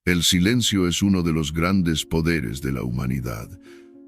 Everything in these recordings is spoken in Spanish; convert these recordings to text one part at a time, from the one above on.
El silencio es uno de los grandes poderes de la humanidad.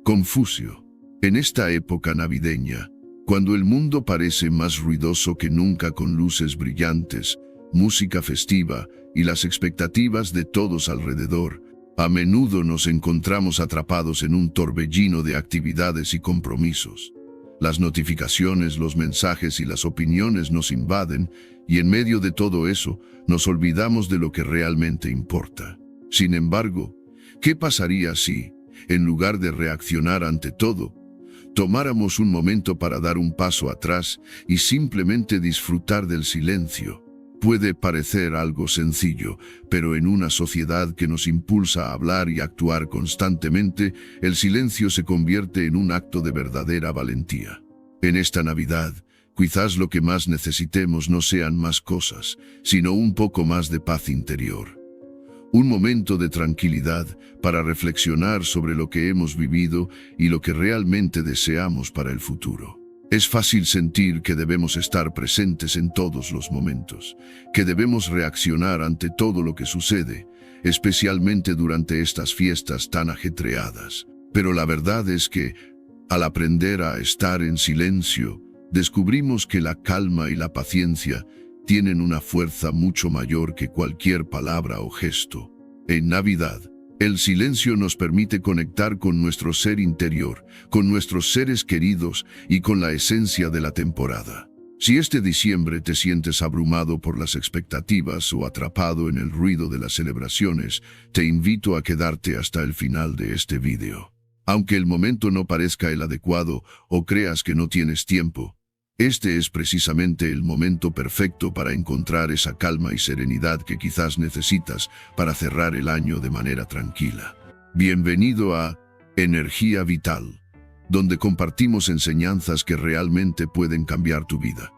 Confucio. En esta época navideña, cuando el mundo parece más ruidoso que nunca con luces brillantes, música festiva y las expectativas de todos alrededor, a menudo nos encontramos atrapados en un torbellino de actividades y compromisos. Las notificaciones, los mensajes y las opiniones nos invaden, y en medio de todo eso, nos olvidamos de lo que realmente importa. Sin embargo, ¿qué pasaría si, en lugar de reaccionar ante todo, tomáramos un momento para dar un paso atrás y simplemente disfrutar del silencio? Puede parecer algo sencillo, pero en una sociedad que nos impulsa a hablar y actuar constantemente, el silencio se convierte en un acto de verdadera valentía. En esta Navidad, quizás lo que más necesitemos no sean más cosas, sino un poco más de paz interior. Un momento de tranquilidad para reflexionar sobre lo que hemos vivido y lo que realmente deseamos para el futuro. Es fácil sentir que debemos estar presentes en todos los momentos, que debemos reaccionar ante todo lo que sucede, especialmente durante estas fiestas tan ajetreadas. Pero la verdad es que, al aprender a estar en silencio, descubrimos que la calma y la paciencia tienen una fuerza mucho mayor que cualquier palabra o gesto. En Navidad, el silencio nos permite conectar con nuestro ser interior, con nuestros seres queridos y con la esencia de la temporada. Si este diciembre te sientes abrumado por las expectativas o atrapado en el ruido de las celebraciones, te invito a quedarte hasta el final de este video. Aunque el momento no parezca el adecuado o creas que no tienes tiempo, este es precisamente el momento perfecto para encontrar esa calma y serenidad que quizás necesitas para cerrar el año de manera tranquila. Bienvenido a Energía Vital, donde compartimos enseñanzas que realmente pueden cambiar tu vida.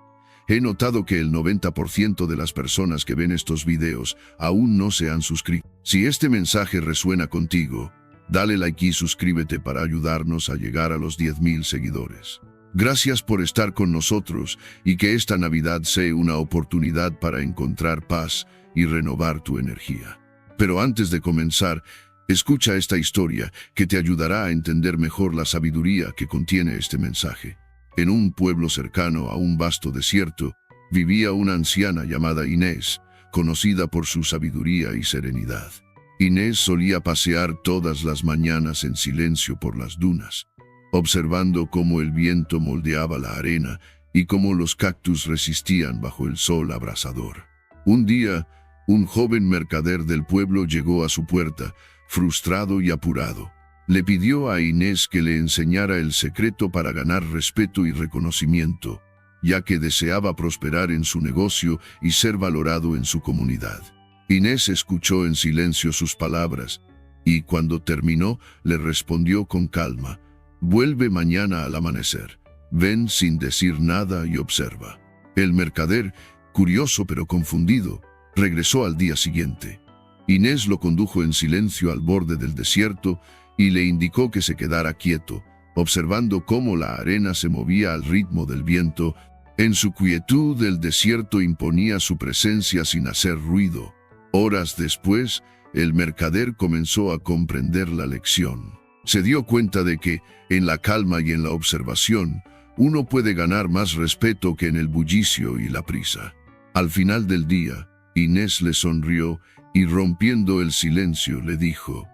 He notado que el 90% de las personas que ven estos videos aún no se han suscrito. Si este mensaje resuena contigo, dale like y suscríbete para ayudarnos a llegar a los 10,000 seguidores. Gracias por estar con nosotros y que esta Navidad sea una oportunidad para encontrar paz y renovar tu energía. Pero antes de comenzar, escucha esta historia que te ayudará a entender mejor la sabiduría que contiene este mensaje. En un pueblo cercano a un vasto desierto, vivía una anciana llamada Inés, conocida por su sabiduría y serenidad. Inés solía pasear todas las mañanas en silencio por las dunas, observando cómo el viento moldeaba la arena y cómo los cactus resistían bajo el sol abrasador. Un día, un joven mercader del pueblo llegó a su puerta, frustrado y apurado. Le pidió a Inés que le enseñara el secreto para ganar respeto y reconocimiento, ya que deseaba prosperar en su negocio y ser valorado en su comunidad. Inés escuchó en silencio sus palabras y, cuando terminó, le respondió con calma: «Vuelve mañana al amanecer. Ven sin decir nada y observa». El mercader, curioso pero confundido, regresó al día siguiente. Inés lo condujo en silencio al borde del desierto y le indicó que se quedara quieto, observando cómo la arena se movía al ritmo del viento. En su quietud, el desierto imponía su presencia sin hacer ruido. Horas después, el mercader comenzó a comprender la lección. Se dio cuenta de que, en la calma y en la observación, uno puede ganar más respeto que en el bullicio y la prisa. Al final del día, Inés le sonrió y, rompiendo el silencio, le dijo: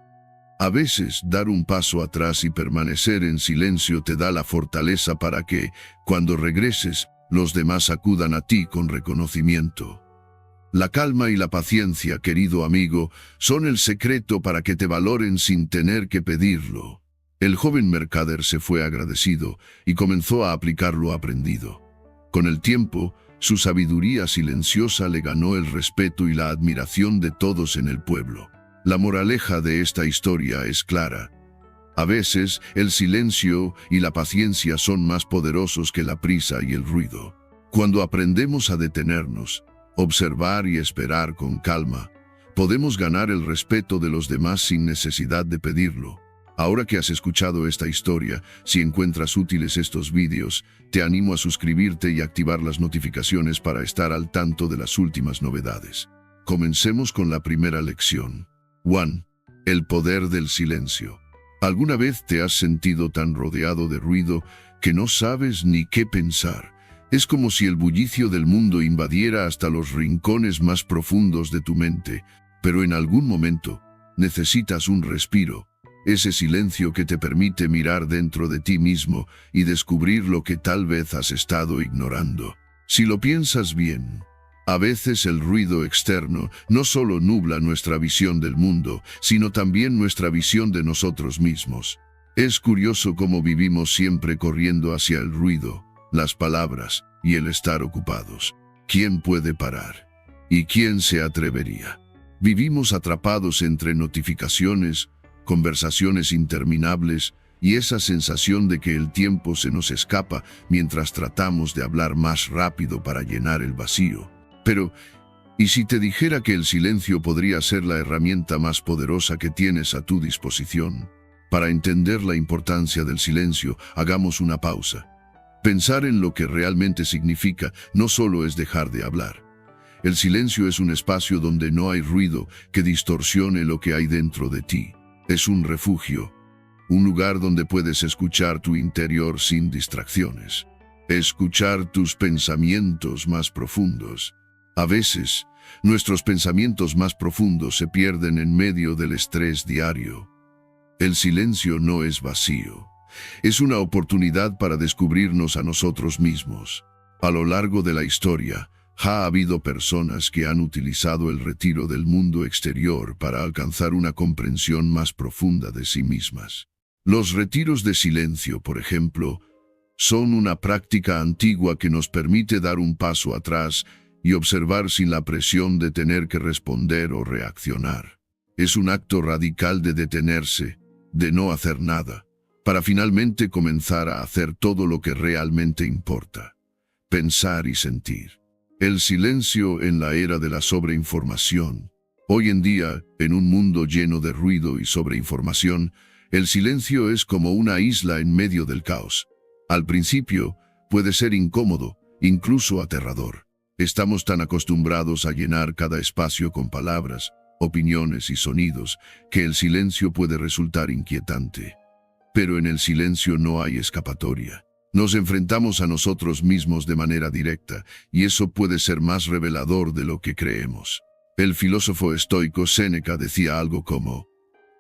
«A veces dar un paso atrás y permanecer en silencio te da la fortaleza para que, cuando regreses, los demás acudan a ti con reconocimiento». La calma y la paciencia, querido amigo, son el secreto para que te valoren sin tener que pedirlo. El joven mercader se fue agradecido y comenzó a aplicar lo aprendido. Con el tiempo, su sabiduría silenciosa le ganó el respeto y la admiración de todos en el pueblo. La moraleja de esta historia es clara. A veces, el silencio y la paciencia son más poderosos que la prisa y el ruido. Cuando aprendemos a detenernos, observar y esperar con calma, podemos ganar el respeto de los demás sin necesidad de pedirlo. Ahora que has escuchado esta historia, si encuentras útiles estos vídeos, te animo a suscribirte y activar las notificaciones para estar al tanto de las últimas novedades. Comencemos con la primera lección. 1. El poder del silencio. ¿Alguna vez te has sentido tan rodeado de ruido que no sabes ni qué pensar? Es como si el bullicio del mundo invadiera hasta los rincones más profundos de tu mente, pero en algún momento necesitas un respiro, ese silencio que te permite mirar dentro de ti mismo y descubrir lo que tal vez has estado ignorando. Si lo piensas bien, a veces el ruido externo no solo nubla nuestra visión del mundo, sino también nuestra visión de nosotros mismos. Es curioso cómo vivimos siempre corriendo hacia el ruido, las palabras y el estar ocupados. ¿Quién puede parar? ¿Y quién se atrevería? Vivimos atrapados entre notificaciones, conversaciones interminables y esa sensación de que el tiempo se nos escapa mientras tratamos de hablar más rápido para llenar el vacío. Pero, ¿y si te dijera que el silencio podría ser la herramienta más poderosa que tienes a tu disposición? Para entender la importancia del silencio, hagamos una pausa. Pensar en lo que realmente significa no solo es dejar de hablar. El silencio es un espacio donde no hay ruido que distorsione lo que hay dentro de ti. Es un refugio, un lugar donde puedes escuchar tu interior sin distracciones. Escuchar tus pensamientos más profundos. A veces, nuestros pensamientos más profundos se pierden en medio del estrés diario. El silencio no es vacío. Es una oportunidad para descubrirnos a nosotros mismos. A lo largo de la historia, ha habido personas que han utilizado el retiro del mundo exterior para alcanzar una comprensión más profunda de sí mismas. Los retiros de silencio, por ejemplo, son una práctica antigua que nos permite dar un paso atrás y observar sin la presión de tener que responder o reaccionar. Es un acto radical de detenerse, de no hacer nada, para finalmente comenzar a hacer todo lo que realmente importa: pensar y sentir. El silencio en la era de la sobreinformación. Hoy en día, en un mundo lleno de ruido y sobreinformación, el silencio es como una isla en medio del caos. Al principio, puede ser incómodo, incluso aterrador. Estamos tan acostumbrados a llenar cada espacio con palabras, opiniones y sonidos, que el silencio puede resultar inquietante. Pero en el silencio no hay escapatoria. Nos enfrentamos a nosotros mismos de manera directa, y eso puede ser más revelador de lo que creemos. El filósofo estoico Séneca decía algo como: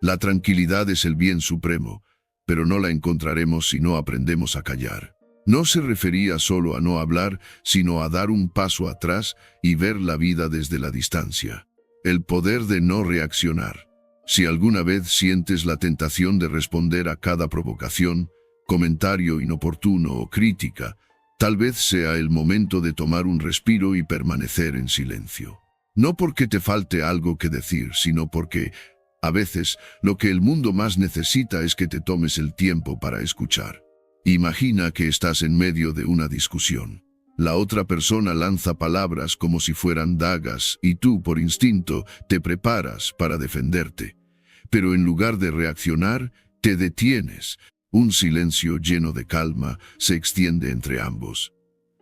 la tranquilidad es el bien supremo, pero no la encontraremos si no aprendemos a callar. No se refería solo a no hablar, sino a dar un paso atrás y ver la vida desde la distancia. El poder de no reaccionar. Si alguna vez sientes la tentación de responder a cada provocación, comentario inoportuno o crítica, tal vez sea el momento de tomar un respiro y permanecer en silencio. No porque te falte algo que decir, sino porque, a veces, lo que el mundo más necesita es que te tomes el tiempo para escuchar. Imagina que estás en medio de una discusión. La otra persona lanza palabras como si fueran dagas y tú, por instinto, te preparas para defenderte. Pero en lugar de reaccionar, te detienes. Un silencio lleno de calma se extiende entre ambos.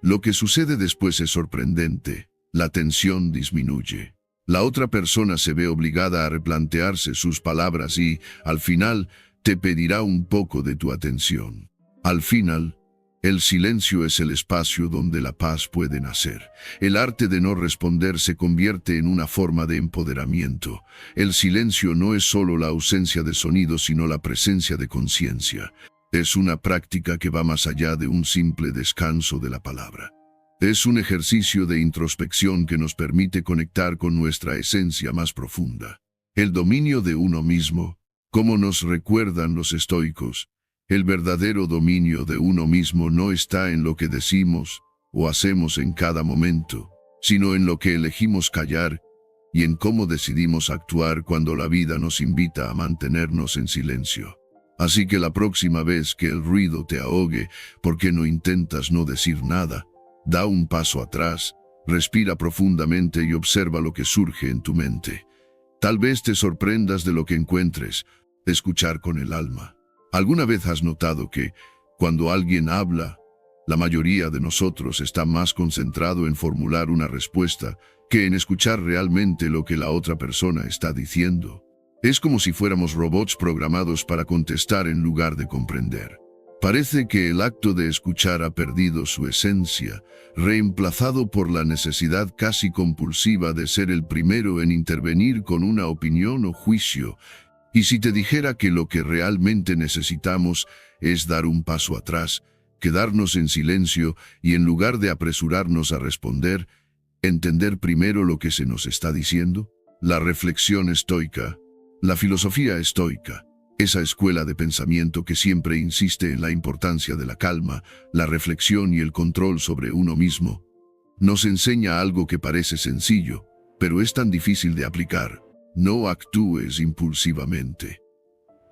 Lo que sucede después es sorprendente. La tensión disminuye. La otra persona se ve obligada a replantearse sus palabras y, al final, te pedirá un poco de tu atención. Al final, el silencio es el espacio donde la paz puede nacer. El arte de no responder se convierte en una forma de empoderamiento. El silencio no es solo la ausencia de sonido, sino la presencia de conciencia. Es una práctica que va más allá de un simple descanso de la palabra. Es un ejercicio de introspección que nos permite conectar con nuestra esencia más profunda. El dominio de uno mismo, como nos recuerdan los estoicos. El verdadero dominio de uno mismo no está en lo que decimos o hacemos en cada momento, sino en lo que elegimos callar y en cómo decidimos actuar cuando la vida nos invita a mantenernos en silencio. Así que la próxima vez que el ruido te ahogue, ¿por qué no intentas no decir nada? Da un paso atrás, respira profundamente y observa lo que surge en tu mente. Tal vez te sorprendas de lo que encuentres. Escuchar con el alma. ¿Alguna vez has notado que, cuando alguien habla, la mayoría de nosotros está más concentrado en formular una respuesta que en escuchar realmente lo que la otra persona está diciendo? Es como si fuéramos robots programados para contestar en lugar de comprender. Parece que el acto de escuchar ha perdido su esencia, reemplazado por la necesidad casi compulsiva de ser el primero en intervenir con una opinión o juicio. Y si te dijera que lo que realmente necesitamos es dar un paso atrás, quedarnos en silencio y en lugar de apresurarnos a responder, entender primero lo que se nos está diciendo? La reflexión estoica, la filosofía estoica, esa escuela de pensamiento que siempre insiste en la importancia de la calma, la reflexión y el control sobre uno mismo, nos enseña algo que parece sencillo, pero es tan difícil de aplicar. No actúes impulsivamente.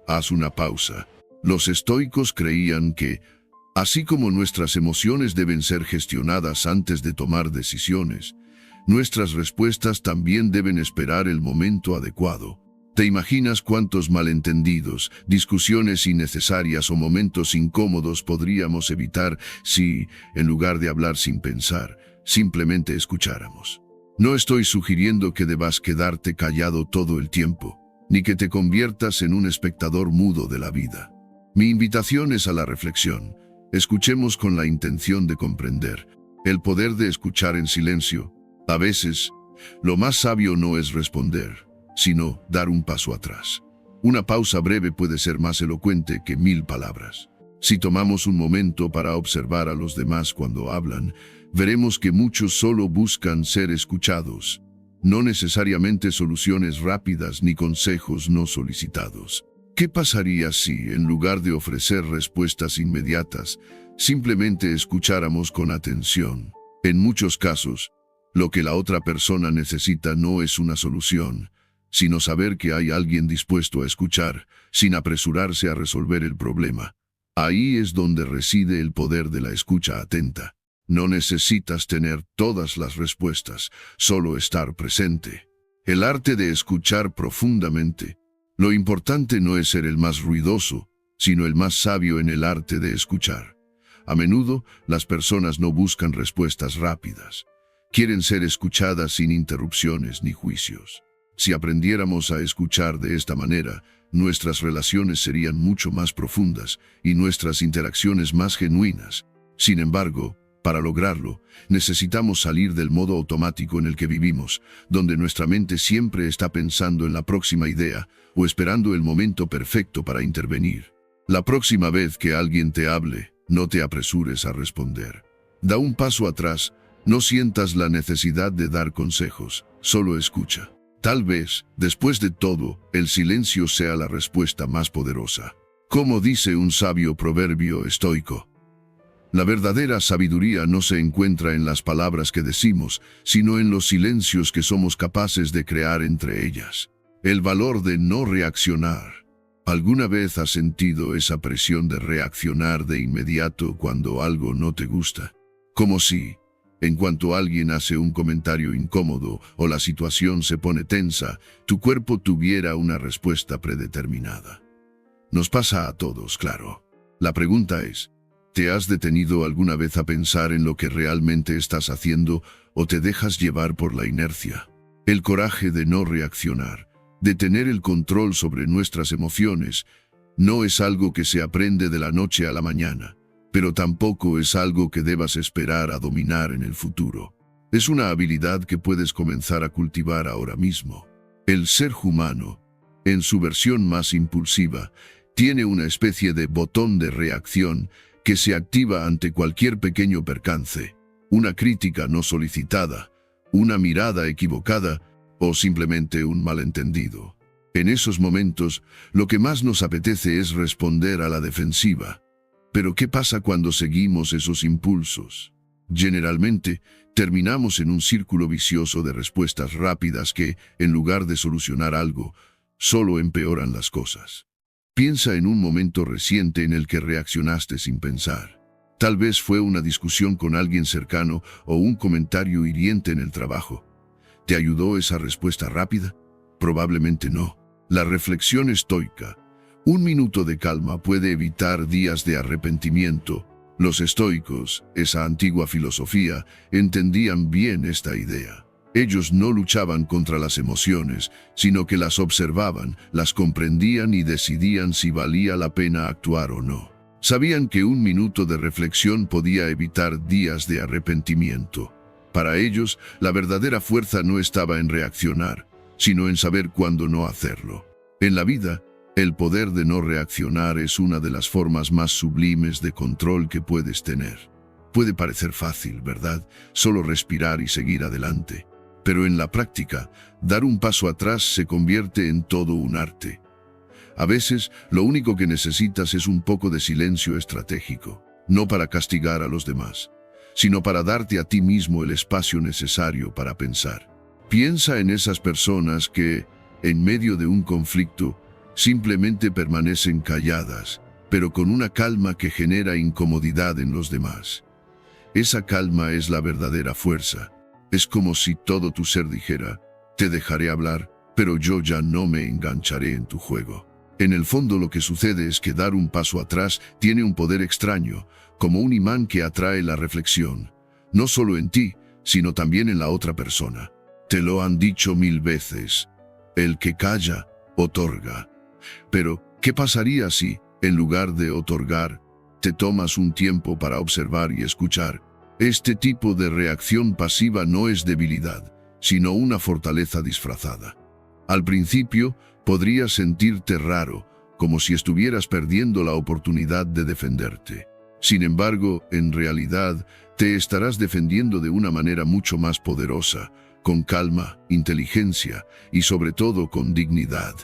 Haz una pausa. Los estoicos creían que, así como nuestras emociones deben ser gestionadas antes de tomar decisiones, nuestras respuestas también deben esperar el momento adecuado. ¿Te imaginas cuántos malentendidos, discusiones innecesarias o momentos incómodos podríamos evitar si, en lugar de hablar sin pensar, simplemente escucháramos? No estoy sugiriendo que debas quedarte callado todo el tiempo, ni que te conviertas en un espectador mudo de la vida. Mi invitación es a la reflexión. Escuchemos con la intención de comprender. El poder de escuchar en silencio. A veces, lo más sabio no es responder, sino dar un paso atrás. Una pausa breve puede ser más elocuente que 1000 palabras. Si tomamos un momento para observar a los demás cuando hablan, veremos que muchos solo buscan ser escuchados, no necesariamente soluciones rápidas ni consejos no solicitados. ¿Qué pasaría si, en lugar de ofrecer respuestas inmediatas, simplemente escucháramos con atención? En muchos casos, lo que la otra persona necesita no es una solución, sino saber que hay alguien dispuesto a escuchar, sin apresurarse a resolver el problema. Ahí es donde reside el poder de la escucha atenta. No necesitas tener todas las respuestas, solo estar presente. El arte de escuchar profundamente. Lo importante no es ser el más ruidoso, sino el más sabio en el arte de escuchar. A menudo, las personas no buscan respuestas rápidas. Quieren ser escuchadas sin interrupciones ni juicios. Si aprendiéramos a escuchar de esta manera, nuestras relaciones serían mucho más profundas y nuestras interacciones más genuinas. Sin embargo, para lograrlo, necesitamos salir del modo automático en el que vivimos, donde nuestra mente siempre está pensando en la próxima idea o esperando el momento perfecto para intervenir. La próxima vez que alguien te hable, no te apresures a responder. Da un paso atrás, no sientas la necesidad de dar consejos, solo escucha. Tal vez, después de todo, el silencio sea la respuesta más poderosa. Como dice un sabio proverbio estoico, la verdadera sabiduría no se encuentra en las palabras que decimos, sino en los silencios que somos capaces de crear entre ellas. El valor de no reaccionar. ¿Alguna vez has sentido esa presión de reaccionar de inmediato cuando algo no te gusta? Como si, en cuanto alguien hace un comentario incómodo o la situación se pone tensa, tu cuerpo tuviera una respuesta predeterminada. Nos pasa a todos, claro. La pregunta es, ¿te has detenido alguna vez a pensar en lo que realmente estás haciendo o te dejas llevar por la inercia? El coraje de no reaccionar, de tener el control sobre nuestras emociones, no es algo que se aprende de la noche a la mañana, pero tampoco es algo que debas esperar a dominar en el futuro. Es una habilidad que puedes comenzar a cultivar ahora mismo. El ser humano, en su versión más impulsiva, tiene una especie de botón de reacción que se activa ante cualquier pequeño percance, una crítica no solicitada, una mirada equivocada o simplemente un malentendido. En esos momentos, lo que más nos apetece es responder a la defensiva. Pero ¿qué pasa cuando seguimos esos impulsos? Generalmente, terminamos en un círculo vicioso de respuestas rápidas que, en lugar de solucionar algo, solo empeoran las cosas. Piensa en un momento reciente en el que reaccionaste sin pensar. Tal vez fue una discusión con alguien cercano o un comentario hiriente en el trabajo. ¿Te ayudó esa respuesta rápida? Probablemente no. La reflexión estoica. 1 minuto de calma puede evitar días de arrepentimiento. Los estoicos, esa antigua filosofía, entendían bien esta idea. Ellos no luchaban contra las emociones, sino que las observaban, las comprendían y decidían si valía la pena actuar o no. Sabían que un minuto de reflexión podía evitar días de arrepentimiento. Para ellos, la verdadera fuerza no estaba en reaccionar, sino en saber cuándo no hacerlo. En la vida, el poder de no reaccionar es una de las formas más sublimes de control que puedes tener. Puede parecer fácil, ¿verdad? Solo respirar y seguir adelante. Pero en la práctica, dar un paso atrás se convierte en todo un arte. A veces, lo único que necesitas es un poco de silencio estratégico, no para castigar a los demás, sino para darte a ti mismo el espacio necesario para pensar. Piensa en esas personas que, en medio de un conflicto, simplemente permanecen calladas, pero con una calma que genera incomodidad en los demás. Esa calma es la verdadera fuerza. Es como si todo tu ser dijera, te dejaré hablar, pero yo ya no me engancharé en tu juego. En el fondo lo que sucede es que dar un paso atrás tiene un poder extraño, como un imán que atrae la reflexión, no solo en ti, sino también en la otra persona. Te lo han dicho 1000 veces. El que calla, otorga. Pero, ¿qué pasaría si, en lugar de otorgar, te tomas un tiempo para observar y escuchar? Este tipo de reacción pasiva no es debilidad, sino una fortaleza disfrazada. Al principio, podrías sentirte raro, como si estuvieras perdiendo la oportunidad de defenderte. Sin embargo, en realidad, te estarás defendiendo de una manera mucho más poderosa, con calma, inteligencia y sobre todo con dignidad.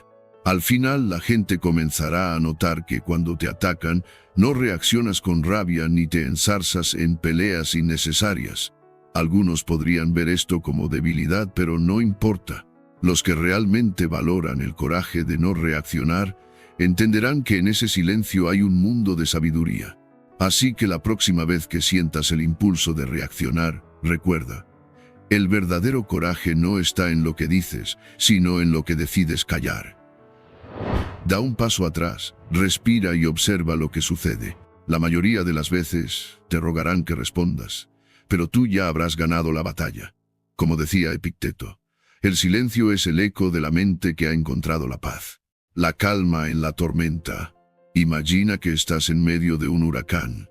Al final, la gente comenzará a notar que cuando te atacan, no reaccionas con rabia ni te enzarzas en peleas innecesarias. Algunos podrían ver esto como debilidad, pero no importa. Los que realmente valoran el coraje de no reaccionar, entenderán que en ese silencio hay un mundo de sabiduría. Así que la próxima vez que sientas el impulso de reaccionar, recuerda, el verdadero coraje no está en lo que dices, sino en lo que decides callar. Da un paso atrás, respira y observa lo que sucede. La mayoría de las veces te rogarán que respondas, pero tú ya habrás ganado la batalla. Como decía Epicteto, el silencio es el eco de la mente que ha encontrado la paz. La calma en la tormenta. Imagina que estás en medio de un huracán.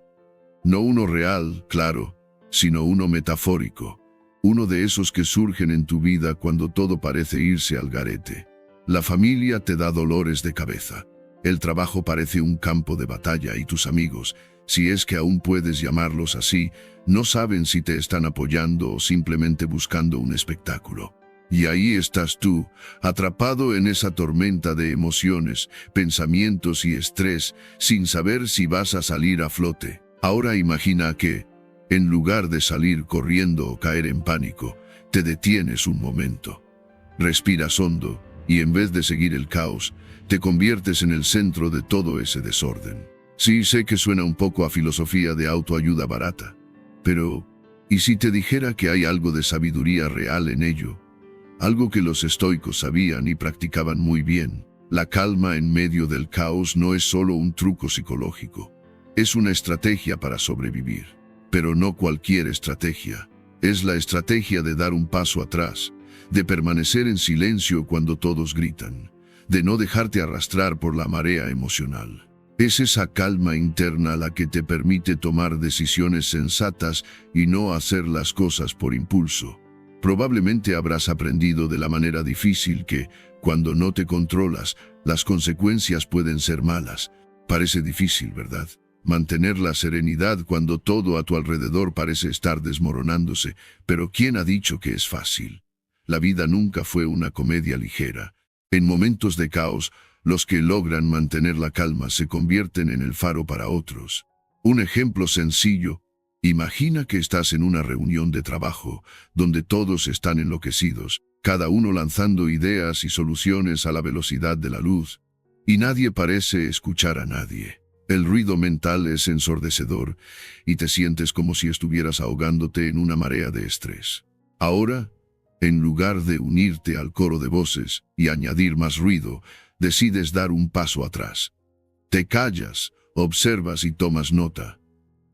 No uno real, claro, sino uno metafórico. Uno de esos que surgen en tu vida cuando todo parece irse al garete. La familia te da dolores de cabeza. El trabajo parece un campo de batalla y tus amigos, si es que aún puedes llamarlos así, no saben si te están apoyando o simplemente buscando un espectáculo. Y ahí estás tú, atrapado en esa tormenta de emociones, pensamientos y estrés, sin saber si vas a salir a flote. Ahora imagina que, en lugar de salir corriendo o caer en pánico, te detienes un momento. Respiras hondo y en vez de seguir el caos, te conviertes en el centro de todo ese desorden. Sí, sé que suena un poco a filosofía de autoayuda barata, pero ¿y si te dijera que hay algo de sabiduría real en ello? Algo que los estoicos sabían y practicaban muy bien. La calma en medio del caos no es solo un truco psicológico. Es una estrategia para sobrevivir. Pero no cualquier estrategia. Es la estrategia de dar un paso atrás, de permanecer en silencio cuando todos gritan, de no dejarte arrastrar por la marea emocional. Es esa calma interna la que te permite tomar decisiones sensatas y no hacer las cosas por impulso. Probablemente habrás aprendido de la manera difícil que, cuando no te controlas, las consecuencias pueden ser malas. Parece difícil, ¿verdad? Mantener la serenidad cuando todo a tu alrededor parece estar desmoronándose, pero ¿quién ha dicho que es fácil? La vida nunca fue una comedia ligera. En momentos de caos, los que logran mantener la calma se convierten en el faro para otros. Un ejemplo sencillo. Imagina que estás en una reunión de trabajo, donde todos están enloquecidos, cada uno lanzando ideas y soluciones a la velocidad de la luz, y nadie parece escuchar a nadie. El ruido mental es ensordecedor, y te sientes como si estuvieras ahogándote en una marea de estrés. Ahora, en lugar de unirte al coro de voces y añadir más ruido, decides dar un paso atrás. Te callas, observas y tomas nota.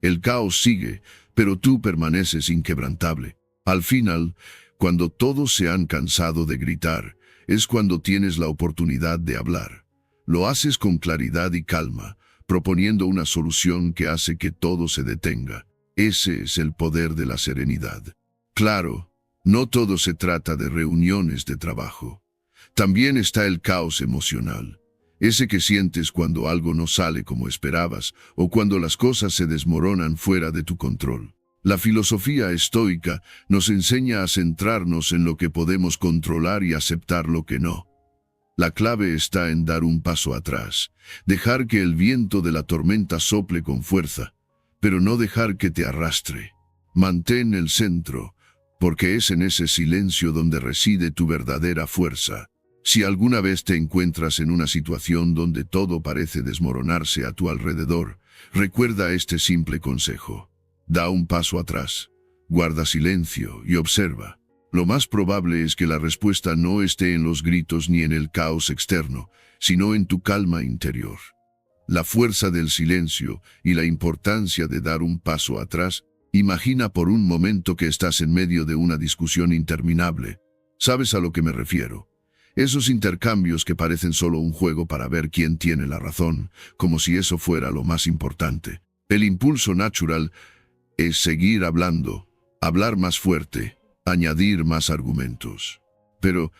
El caos sigue, pero tú permaneces inquebrantable. Al final, Cuando todos se han cansado de gritar, es cuando tienes la oportunidad de hablar. Lo haces con claridad y calma, proponiendo una solución que hace que todo se detenga. Ese es el poder de la serenidad. Claro, no todo se trata de reuniones de trabajo. También está el caos emocional. Ese que sientes cuando algo no sale como esperabas o cuando las cosas se desmoronan fuera de tu control. La filosofía estoica nos enseña a centrarnos en lo que podemos controlar y aceptar lo que no. La clave está en dar un paso atrás, dejar que el viento de la tormenta sople con fuerza, pero no dejar que te arrastre. Mantén el centro, porque es en ese silencio donde reside tu verdadera fuerza. Si alguna vez te encuentras en una situación donde todo parece desmoronarse a tu alrededor, recuerda este simple consejo. Da un paso atrás, guarda silencio y observa. Lo más probable es que la respuesta no esté en los gritos ni en el caos externo, sino en tu calma interior. La fuerza del silencio y la importancia de dar un paso atrás. Imagina por un momento que estás en medio de una discusión interminable. ¿Sabes a lo que me refiero? Esos intercambios que parecen solo un juego para ver quién tiene la razón, como si eso fuera lo más importante. El impulso natural es seguir hablando, hablar más fuerte, añadir más argumentos. Pero,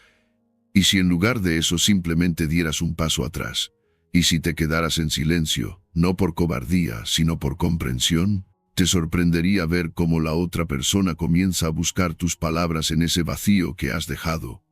¿y si en lugar de eso simplemente dieras un paso atrás? ¿Y si te quedaras en silencio, no por cobardía, sino por comprensión? Te sorprendería ver cómo la otra persona comienza a buscar tus palabras en ese vacío que has dejado.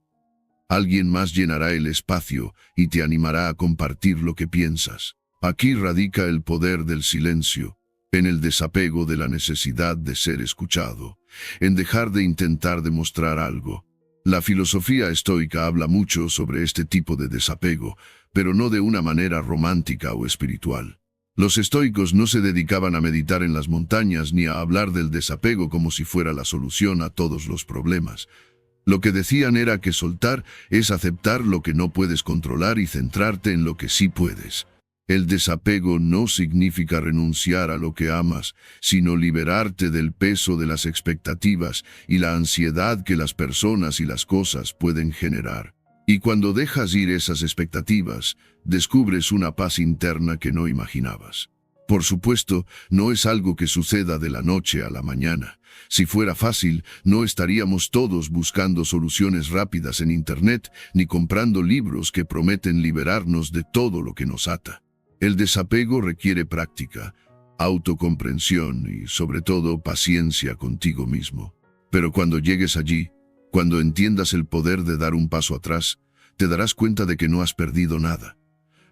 Alguien más llenará el espacio y te animará a compartir lo que piensas. Aquí radica el poder del silencio, en el desapego de la necesidad de ser escuchado, en dejar de intentar demostrar algo. La filosofía estoica habla mucho sobre este tipo de desapego, pero no de una manera romántica o espiritual. Los estoicos no se dedicaban a meditar en las montañas ni a hablar del desapego como si fuera la solución a todos los problemas. Lo que decían era que soltar es aceptar lo que no puedes controlar y centrarte en lo que sí puedes. El desapego no significa renunciar a lo que amas, sino liberarte del peso de las expectativas y la ansiedad que las personas y las cosas pueden generar. Y cuando dejas ir esas expectativas, descubres una paz interna que no imaginabas. Por supuesto, no es algo que suceda de la noche a la mañana. Si fuera fácil, no estaríamos todos buscando soluciones rápidas en Internet, ni comprando libros que prometen liberarnos de todo lo que nos ata. El desapego requiere práctica, autocomprensión y, sobre todo, paciencia contigo mismo. Pero cuando llegues allí, cuando entiendas el poder de dar un paso atrás, te darás cuenta de que no has perdido nada.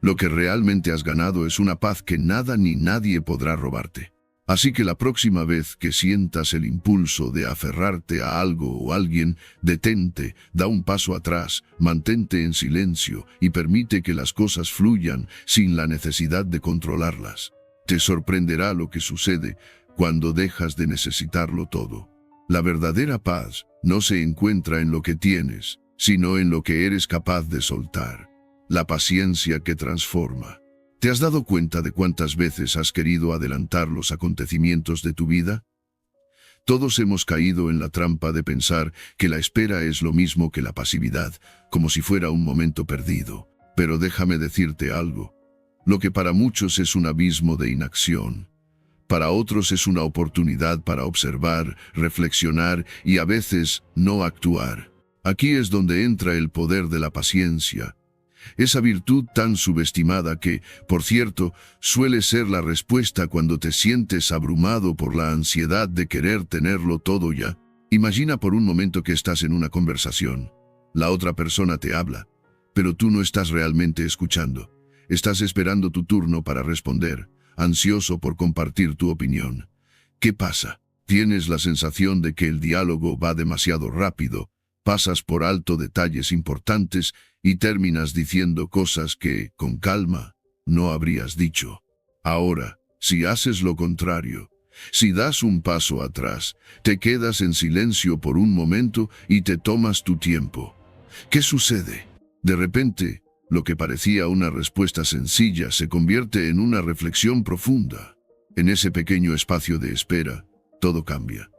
Lo que realmente has ganado es una paz que nada ni nadie podrá robarte. Así que la próxima vez que sientas el impulso de aferrarte a algo o alguien, detente, da un paso atrás, mantente en silencio y permite que las cosas fluyan sin la necesidad de controlarlas. Te sorprenderá lo que sucede cuando dejas de necesitarlo todo. La verdadera paz no se encuentra en lo que tienes, sino en lo que eres capaz de soltar. La paciencia que transforma. ¿Te has dado cuenta de cuántas veces has querido adelantar los acontecimientos de tu vida? Todos hemos caído en la trampa de pensar que la espera es lo mismo que la pasividad, como si fuera un momento perdido. Pero déjame decirte algo. Lo que para muchos es un abismo de inacción, para otros es una oportunidad para observar, reflexionar y a veces no actuar. Aquí es donde entra el poder de la paciencia. Esa virtud tan subestimada que, por cierto, suele ser la respuesta cuando te sientes abrumado por la ansiedad de querer tenerlo todo ya. Imagina por un momento que estás en una conversación. La otra persona te habla, pero tú no estás realmente escuchando. Estás esperando tu turno para responder, ansioso por compartir tu opinión. ¿Qué pasa? Tienes la sensación de que el diálogo va demasiado rápido, pasas por alto detalles importantes y terminas diciendo cosas que, con calma, no habrías dicho. Ahora, si haces lo contrario, si das un paso atrás, te quedas en silencio por un momento y te tomas tu tiempo. ¿Qué sucede? De repente, lo que parecía una respuesta sencilla se convierte en una reflexión profunda. En ese pequeño espacio de espera, todo cambia.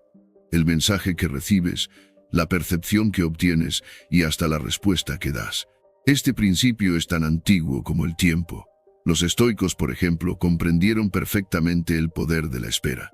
El mensaje que recibes la percepción que obtienes y hasta la respuesta que das. Este principio es tan antiguo como el tiempo. Los estoicos, por ejemplo, comprendieron perfectamente el poder de la espera.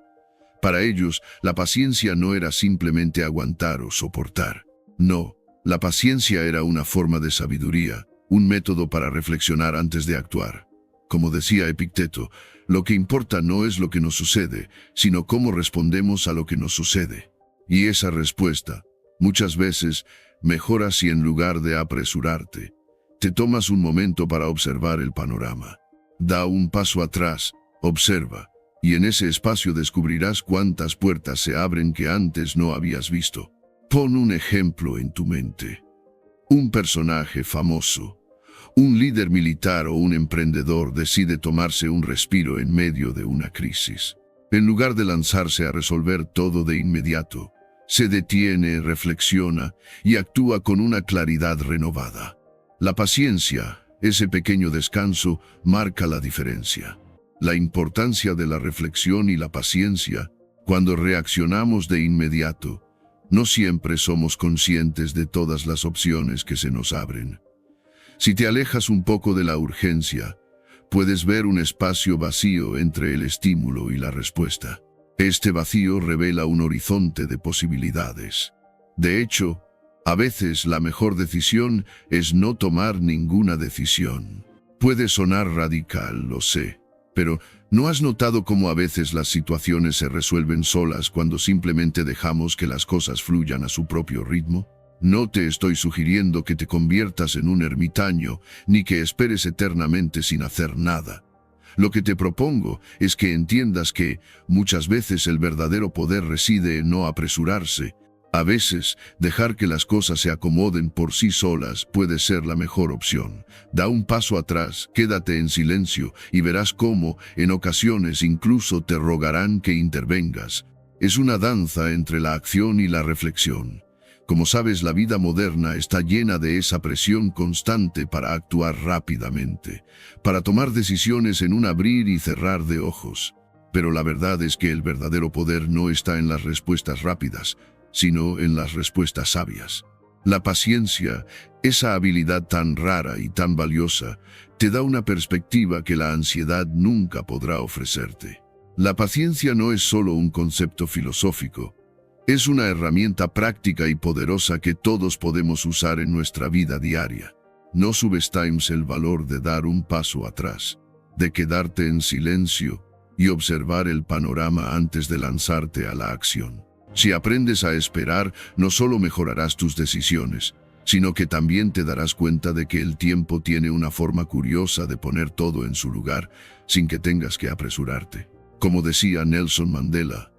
Para ellos, la paciencia no era simplemente aguantar o soportar. No, la paciencia era una forma de sabiduría, un método para reflexionar antes de actuar. Como decía Epicteto, lo que importa no es lo que nos sucede, sino cómo respondemos a lo que nos sucede. Y esa respuesta, muchas veces, mejora si en lugar de apresurarte, te tomas un momento para observar el panorama. Da un paso atrás, observa, y en ese espacio descubrirás cuántas puertas se abren que antes no habías visto. Pon un ejemplo en tu mente. Un personaje famoso, un líder militar o un emprendedor decide tomarse un respiro en medio de una crisis. En lugar de lanzarse a resolver todo de inmediato, se detiene, reflexiona y actúa con una claridad renovada. La paciencia, ese pequeño descanso, marca la diferencia. La importancia de la reflexión y la paciencia, cuando reaccionamos de inmediato, no siempre somos conscientes de todas las opciones que se nos abren. Si te alejas un poco de la urgencia, puedes ver un espacio vacío entre el estímulo y la respuesta. Este vacío revela un horizonte de posibilidades. De hecho, a veces la mejor decisión es no tomar ninguna decisión. Puede sonar radical, lo sé, pero ¿no has notado cómo a veces las situaciones se resuelven solas cuando simplemente dejamos que las cosas fluyan a su propio ritmo? No te estoy sugiriendo que te conviertas en un ermitaño, ni que esperes eternamente sin hacer nada. Lo que te propongo es que entiendas que, muchas veces el verdadero poder reside en no apresurarse. A veces, dejar que las cosas se acomoden por sí solas puede ser la mejor opción. Da un paso atrás, quédate en silencio y verás cómo, en ocasiones incluso te rogarán que intervengas. Es una danza entre la acción y la reflexión. Como sabes, la vida moderna está llena de esa presión constante para actuar rápidamente, para tomar decisiones en un abrir y cerrar de ojos. Pero la verdad es que el verdadero poder no está en las respuestas rápidas, sino en las respuestas sabias. La paciencia, esa habilidad tan rara y tan valiosa, te da una perspectiva que la ansiedad nunca podrá ofrecerte. La paciencia no es solo un concepto filosófico, es una herramienta práctica y poderosa que todos podemos usar en nuestra vida diaria. No subestimes el valor de dar un paso atrás, de quedarte en silencio y observar el panorama antes de lanzarte a la acción. Si aprendes a esperar, no solo mejorarás tus decisiones, sino que también te darás cuenta de que el tiempo tiene una forma curiosa de poner todo en su lugar, sin que tengas que apresurarte. Como decía Nelson Mandela,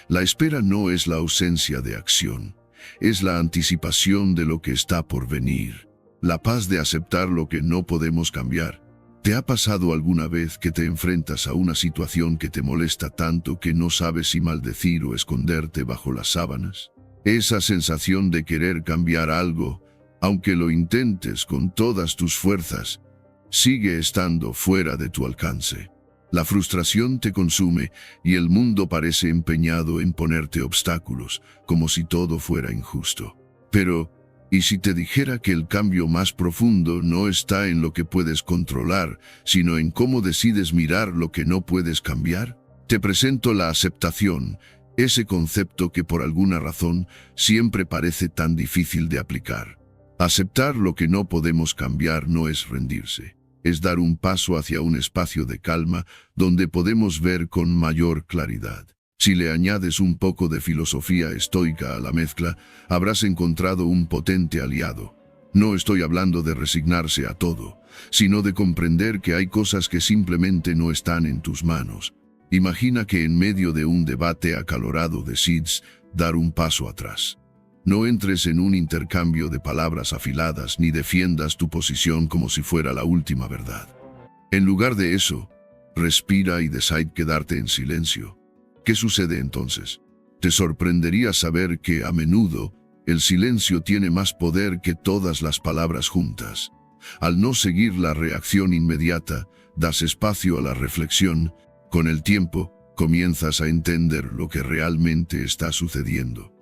la espera no es la ausencia de acción, es la anticipación de lo que está por venir. La paz de aceptar lo que no podemos cambiar. ¿Te ha pasado alguna vez que te enfrentas a una situación que te molesta tanto que no sabes si maldecir o esconderte bajo las sábanas? Esa sensación de querer cambiar algo, aunque lo intentes con todas tus fuerzas, sigue estando fuera de tu alcance. La frustración te consume y el mundo parece empeñado en ponerte obstáculos, como si todo fuera injusto. Pero, ¿y si te dijera que el cambio más profundo no está en lo que puedes controlar, sino en cómo decides mirar lo que no puedes cambiar? Te presento la aceptación, ese concepto que por alguna razón siempre parece tan difícil de aplicar. Aceptar lo que no podemos cambiar no es rendirse. Es dar un paso hacia un espacio de calma donde podemos ver con mayor claridad. Si le añades un poco de filosofía estoica a la mezcla, habrás encontrado un potente aliado. No estoy hablando de resignarse a todo, sino de comprender que hay cosas que simplemente no están en tus manos. Imagina que en medio de un debate acalorado decides dar un paso atrás. No entres en un intercambio de palabras afiladas ni defiendas tu posición como si fuera la última verdad. En lugar de eso, respira y decide quedarte en silencio. ¿Qué sucede entonces? Te sorprendería saber que, a menudo, el silencio tiene más poder que todas las palabras juntas. Al no seguir la reacción inmediata, das espacio a la reflexión. Con el tiempo, comienzas a entender lo que realmente está sucediendo.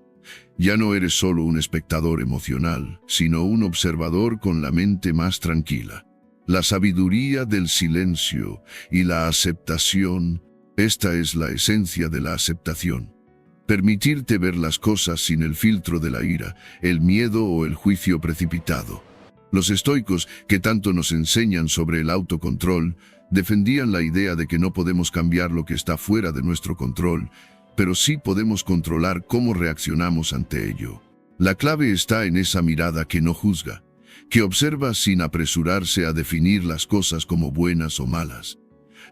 Ya no eres solo un espectador emocional, sino un observador con la mente más tranquila. La sabiduría del silencio y la aceptación, esta es la esencia de la aceptación. Permitirte ver las cosas sin el filtro de la ira, el miedo o el juicio precipitado. Los estoicos, que tanto nos enseñan sobre el autocontrol, defendían la idea de que no podemos cambiar lo que está fuera de nuestro control, pero sí podemos controlar cómo reaccionamos ante ello. La clave está en esa mirada que no juzga, que observa sin apresurarse a definir las cosas como buenas o malas.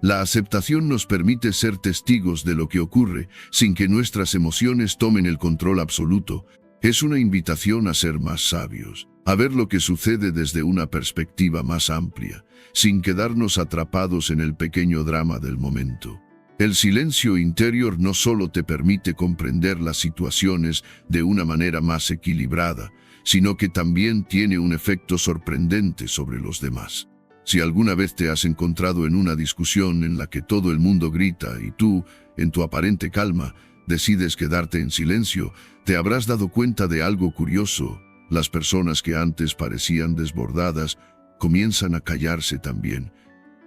La aceptación nos permite ser testigos de lo que ocurre sin que nuestras emociones tomen el control absoluto. Es una invitación a ser más sabios, a ver lo que sucede desde una perspectiva más amplia, sin quedarnos atrapados en el pequeño drama del momento. El silencio interior no solo te permite comprender las situaciones de una manera más equilibrada, sino que también tiene un efecto sorprendente sobre los demás. Si alguna vez te has encontrado en una discusión en la que todo el mundo grita y tú, en tu aparente calma, decides quedarte en silencio, te habrás dado cuenta de algo curioso. Las personas que antes parecían desbordadas comienzan a callarse también.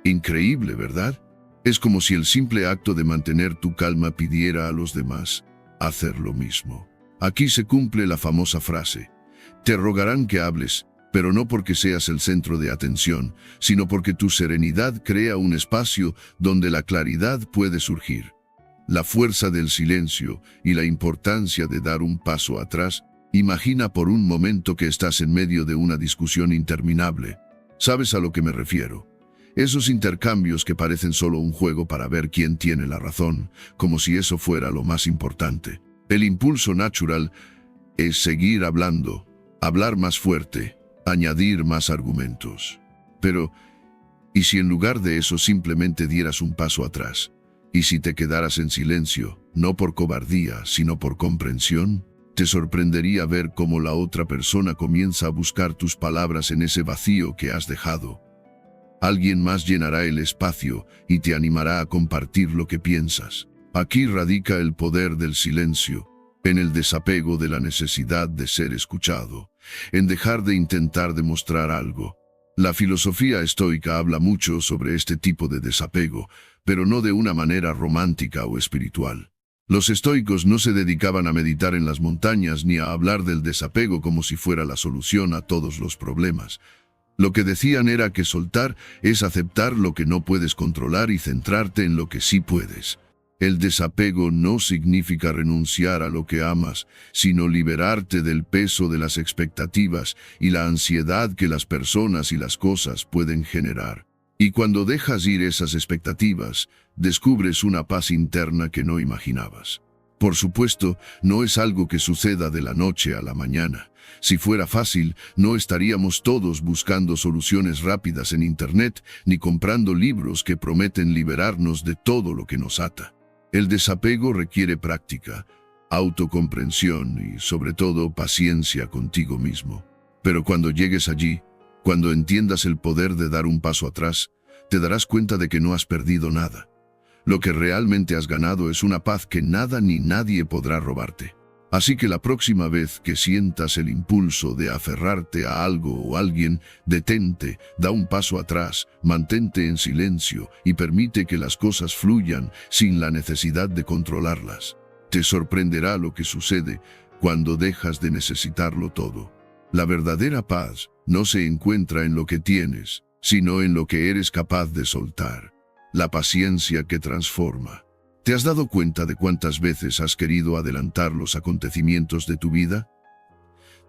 Increíble, ¿verdad? Es como si el simple acto de mantener tu calma pidiera a los demás hacer lo mismo. Aquí se cumple la famosa frase: te rogarán que hables, pero no porque seas el centro de atención, sino porque tu serenidad crea un espacio donde la claridad puede surgir. La fuerza del silencio y la importancia de dar un paso atrás. Imagina por un momento que estás en medio de una discusión interminable. ¿Sabes a lo que me refiero? Esos intercambios que parecen solo un juego para ver quién tiene la razón, como si eso fuera lo más importante. El impulso natural es seguir hablando, hablar más fuerte, añadir más argumentos. Pero, ¿y si en lugar de eso simplemente dieras un paso atrás? ¿Y si te quedaras en silencio, no por cobardía, sino por comprensión? Te sorprendería ver cómo la otra persona comienza a buscar tus palabras en ese vacío que has dejado. Alguien más llenará el espacio y te animará a compartir lo que piensas. Aquí radica el poder del silencio, en el desapego de la necesidad de ser escuchado, en dejar de intentar demostrar algo. La filosofía estoica habla mucho sobre este tipo de desapego, pero no de una manera romántica o espiritual. Los estoicos no se dedicaban a meditar en las montañas ni a hablar del desapego como si fuera la solución a todos los problemas. Lo que decían era que soltar es aceptar lo que no puedes controlar y centrarte en lo que sí puedes. El desapego no significa renunciar a lo que amas, sino liberarte del peso de las expectativas y la ansiedad que las personas y las cosas pueden generar. Y cuando dejas ir esas expectativas, descubres una paz interna que no imaginabas. Por supuesto, no es algo que suceda de la noche a la mañana. Si fuera fácil, no estaríamos todos buscando soluciones rápidas en Internet, ni comprando libros que prometen liberarnos de todo lo que nos ata. El desapego requiere práctica, autocomprensión y, sobre todo, paciencia contigo mismo. Pero cuando llegues allí, cuando entiendas el poder de dar un paso atrás, te darás cuenta de que no has perdido nada. Lo que realmente has ganado es una paz que nada ni nadie podrá robarte. Así que la próxima vez que sientas el impulso de aferrarte a algo o alguien, detente, da un paso atrás, mantente en silencio y permite que las cosas fluyan sin la necesidad de controlarlas. Te sorprenderá lo que sucede cuando dejas de necesitarlo todo. La verdadera paz no se encuentra en lo que tienes, sino en lo que eres capaz de soltar. La paciencia que transforma. ¿Te has dado cuenta de cuántas veces has querido adelantar los acontecimientos de tu vida?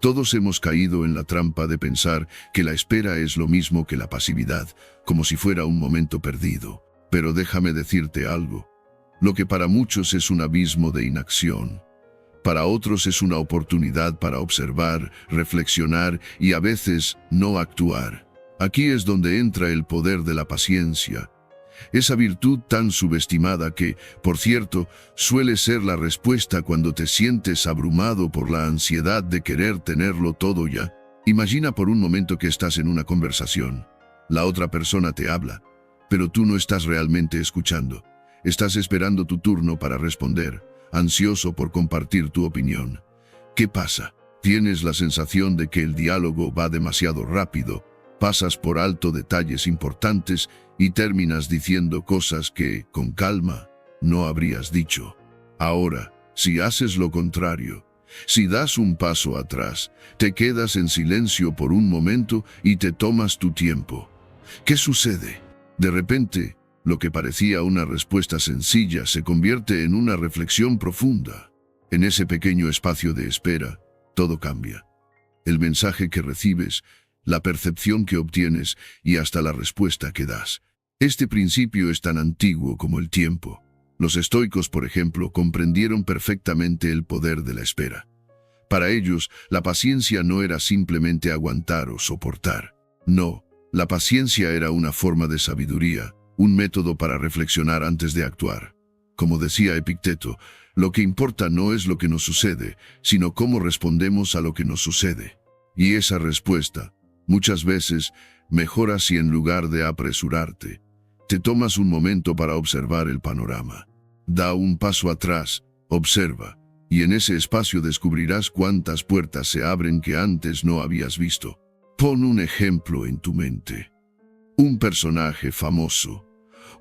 Todos hemos caído en la trampa de pensar que la espera es lo mismo que la pasividad, como si fuera un momento perdido. Pero déjame decirte algo. Lo que para muchos es un abismo de inacción, para otros es una oportunidad para observar, reflexionar y a veces no actuar. Aquí es donde entra el poder de la paciencia. Esa virtud tan subestimada que, por cierto, suele ser la respuesta cuando te sientes abrumado por la ansiedad de querer tenerlo todo ya. Imagina por un momento que estás en una conversación. La otra persona te habla, pero tú no estás realmente escuchando. Estás esperando tu turno para responder, ansioso por compartir tu opinión. ¿Qué pasa? Tienes la sensación de que el diálogo va demasiado rápido, pasas por alto detalles importantes y terminas diciendo cosas que, con calma, no habrías dicho. Ahora, si haces lo contrario, si das un paso atrás, te quedas en silencio por un momento y te tomas tu tiempo. ¿Qué sucede? De repente, lo que parecía una respuesta sencilla se convierte en una reflexión profunda. En ese pequeño espacio de espera, todo cambia. El mensaje que recibes, la percepción que obtienes y hasta la respuesta que das. Este principio es tan antiguo como el tiempo. Los estoicos, por ejemplo, comprendieron perfectamente el poder de la espera. Para ellos, la paciencia no era simplemente aguantar o soportar. No, la paciencia era una forma de sabiduría, un método para reflexionar antes de actuar. Como decía Epicteto, lo que importa no es lo que nos sucede, sino cómo respondemos a lo que nos sucede. Y esa respuesta, muchas veces, mejora si en lugar de apresurarte, te tomas un momento para observar el panorama. Da un paso atrás, observa, y en ese espacio descubrirás cuántas puertas se abren que antes no habías visto. Pon un ejemplo en tu mente. Un personaje famoso,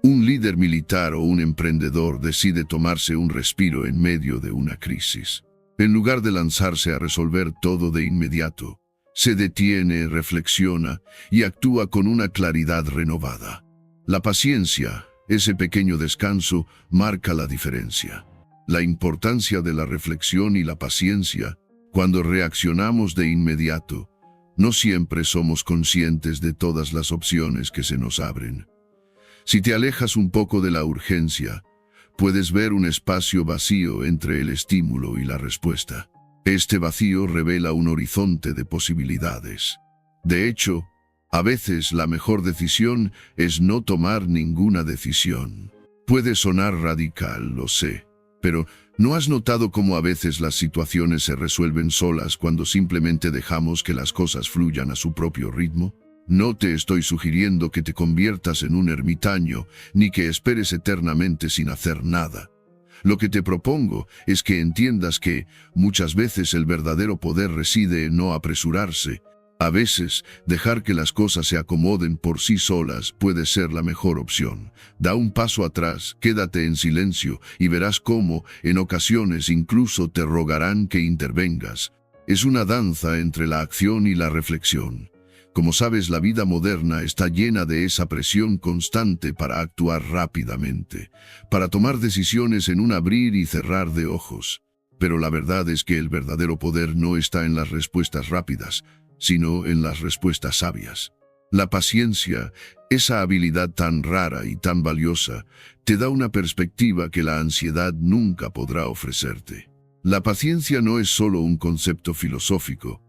un líder militar o un emprendedor decide tomarse un respiro en medio de una crisis. En lugar de lanzarse a resolver todo de inmediato, se detiene, reflexiona y actúa con una claridad renovada. La paciencia, ese pequeño descanso, marca la diferencia. La importancia de la reflexión y la paciencia, cuando reaccionamos de inmediato, no siempre somos conscientes de todas las opciones que se nos abren. Si te alejas un poco de la urgencia, puedes ver un espacio vacío entre el estímulo y la respuesta. Este vacío revela un horizonte de posibilidades. De hecho, a veces la mejor decisión es no tomar ninguna decisión. Puede sonar radical, lo sé, pero ¿no has notado cómo a veces las situaciones se resuelven solas cuando simplemente dejamos que las cosas fluyan a su propio ritmo? No te estoy sugiriendo que te conviertas en un ermitaño, ni que esperes eternamente sin hacer nada. Lo que te propongo es que entiendas que, muchas veces el verdadero poder reside en no apresurarse. A veces, dejar que las cosas se acomoden por sí solas puede ser la mejor opción. Da un paso atrás, quédate en silencio y verás cómo, en ocasiones incluso te rogarán que intervengas. Es una danza entre la acción y la reflexión. Como sabes, la vida moderna está llena de esa presión constante para actuar rápidamente, para tomar decisiones en un abrir y cerrar de ojos. Pero la verdad es que el verdadero poder no está en las respuestas rápidas, sino en las respuestas sabias. La paciencia, esa habilidad tan rara y tan valiosa, te da una perspectiva que la ansiedad nunca podrá ofrecerte. La paciencia no es solo un concepto filosófico,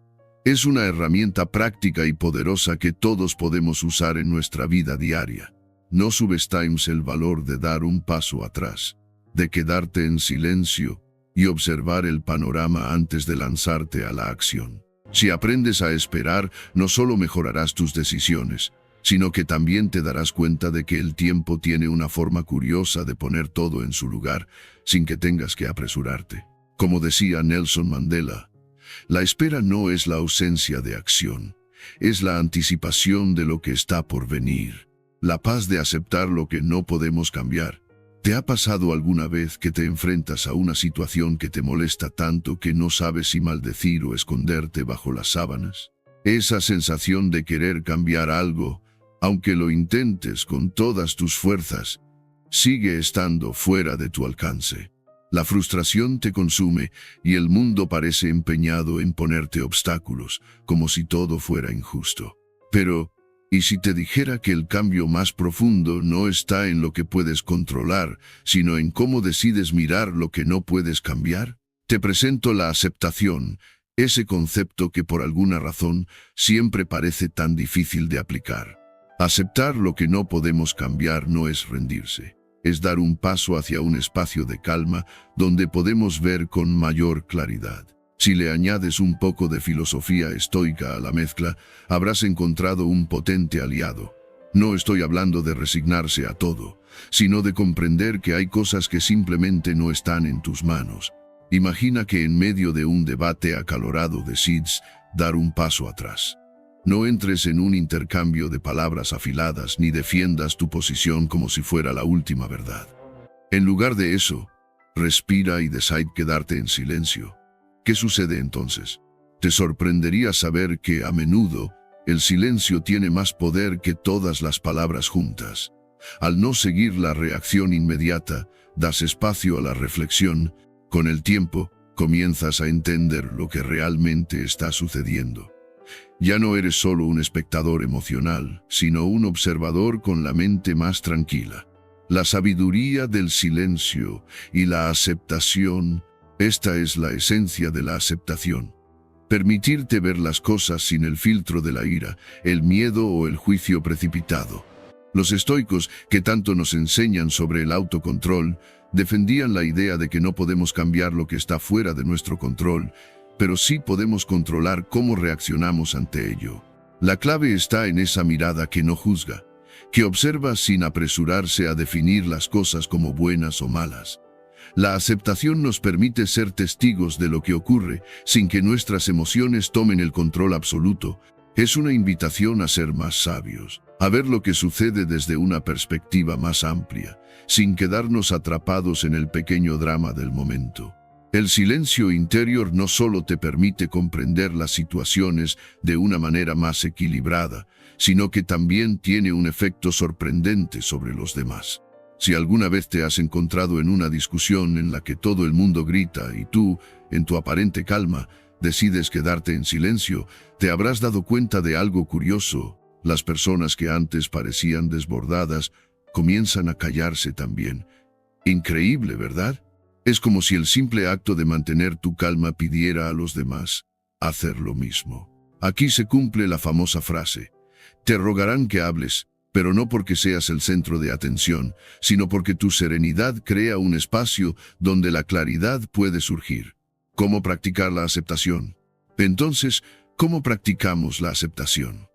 es una herramienta práctica y poderosa que todos podemos usar en nuestra vida diaria. No subestimes el valor de dar un paso atrás, de quedarte en silencio y observar el panorama antes de lanzarte a la acción. Si aprendes a esperar, no solo mejorarás tus decisiones, sino que también te darás cuenta de que el tiempo tiene una forma curiosa de poner todo en su lugar, sin que tengas que apresurarte. Como decía Nelson Mandela, la espera no es la ausencia de acción, es la anticipación de lo que está por venir. La paz de aceptar lo que no podemos cambiar. ¿Te ha pasado alguna vez que te enfrentas a una situación que te molesta tanto que no sabes si maldecir o esconderte bajo las sábanas? Esa sensación de querer cambiar algo, aunque lo intentes con todas tus fuerzas, sigue estando fuera de tu alcance. La frustración te consume y el mundo parece empeñado en ponerte obstáculos, como si todo fuera injusto. Pero, ¿y si te dijera que el cambio más profundo no está en lo que puedes controlar, sino en cómo decides mirar lo que no puedes cambiar? Te presento la aceptación, ese concepto que por alguna razón siempre parece tan difícil de aplicar. Aceptar lo que no podemos cambiar no es rendirse. Es dar un paso hacia un espacio de calma donde podemos ver con mayor claridad. Si le añades un poco de filosofía estoica a la mezcla, habrás encontrado un potente aliado. No estoy hablando de resignarse a todo, sino de comprender que hay cosas que simplemente no están en tus manos. Imagina que en medio de un debate acalorado decides dar un paso atrás. No entres en un intercambio de palabras afiladas ni defiendas tu posición como si fuera la última verdad. En lugar de eso, respira y decide quedarte en silencio. ¿Qué sucede entonces? Te sorprendería saber que, a menudo, el silencio tiene más poder que todas las palabras juntas. Al no seguir la reacción inmediata, das espacio a la reflexión. Con el tiempo, comienzas a entender lo que realmente está sucediendo. Ya no eres solo un espectador emocional, sino un observador con la mente más tranquila. La sabiduría del silencio y la aceptación, esta es la esencia de la aceptación. Permitirte ver las cosas sin el filtro de la ira, el miedo o el juicio precipitado. Los estoicos, que tanto nos enseñan sobre el autocontrol, defendían la idea de que no podemos cambiar lo que está fuera de nuestro control, pero sí podemos controlar cómo reaccionamos ante ello. La clave está en esa mirada que no juzga, que observa sin apresurarse a definir las cosas como buenas o malas. La aceptación nos permite ser testigos de lo que ocurre sin que nuestras emociones tomen el control absoluto. Es una invitación a ser más sabios, a ver lo que sucede desde una perspectiva más amplia, sin quedarnos atrapados en el pequeño drama del momento. El silencio interior no solo te permite comprender las situaciones de una manera más equilibrada, sino que también tiene un efecto sorprendente sobre los demás. Si alguna vez te has encontrado en una discusión en la que todo el mundo grita y tú, en tu aparente calma, decides quedarte en silencio, te habrás dado cuenta de algo curioso. Las personas que antes parecían desbordadas comienzan a callarse también. Increíble, ¿verdad? Es como si el simple acto de mantener tu calma pidiera a los demás hacer lo mismo. Aquí se cumple la famosa frase: te rogarán que hables, pero no porque seas el centro de atención, sino porque tu serenidad crea un espacio donde la claridad puede surgir. ¿Cómo practicar la aceptación? Entonces, ¿cómo practicamos la aceptación?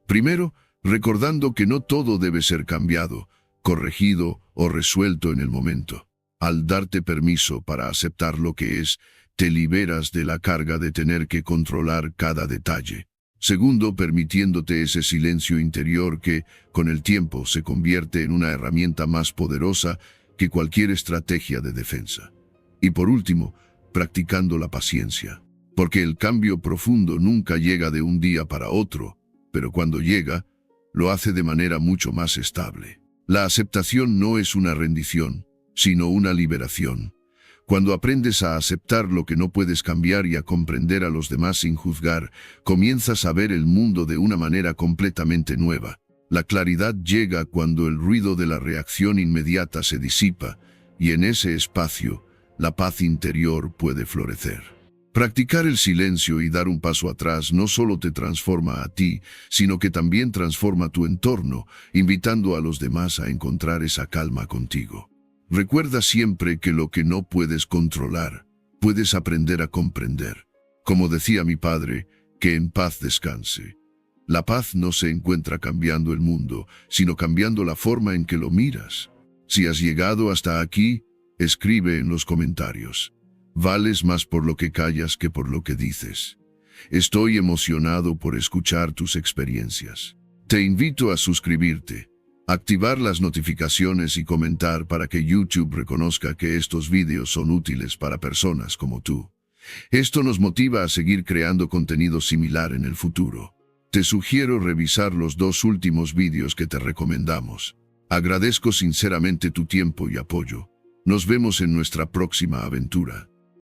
Primero, recordando que no todo debe ser cambiado, corregido o resuelto en el momento. Al darte permiso para aceptar lo que es, te liberas de la carga de tener que controlar cada detalle. Segundo, permitiéndote ese silencio interior que, con el tiempo, se convierte en una herramienta más poderosa que cualquier estrategia de defensa. Y por último, practicando la paciencia. Porque el cambio profundo nunca llega de un día para otro, pero cuando llega, lo hace de manera mucho más estable. La aceptación no es una rendición, sino una liberación. Cuando aprendes a aceptar lo que no puedes cambiar y a comprender a los demás sin juzgar, comienzas a ver el mundo de una manera completamente nueva. La claridad llega cuando el ruido de la reacción inmediata se disipa, y en ese espacio, la paz interior puede florecer. Practicar el silencio y dar un paso atrás no solo te transforma a ti, sino que también transforma tu entorno, invitando a los demás a encontrar esa calma contigo. Recuerda siempre que lo que no puedes controlar, puedes aprender a comprender. Como decía mi padre, que en paz descanse. La paz no se encuentra cambiando el mundo, sino cambiando la forma en que lo miras. Si has llegado hasta aquí, escribe en los comentarios. Vales más por lo que callas que por lo que dices. Estoy emocionado por escuchar tus experiencias. Te invito a suscribirte, activar las notificaciones y comentar para que YouTube reconozca que estos vídeos son útiles para personas como tú. Esto nos motiva a seguir creando contenido similar en el futuro. Te sugiero revisar los 2 últimos vídeos que te recomendamos. Agradezco sinceramente tu tiempo y apoyo. Nos vemos en nuestra próxima aventura.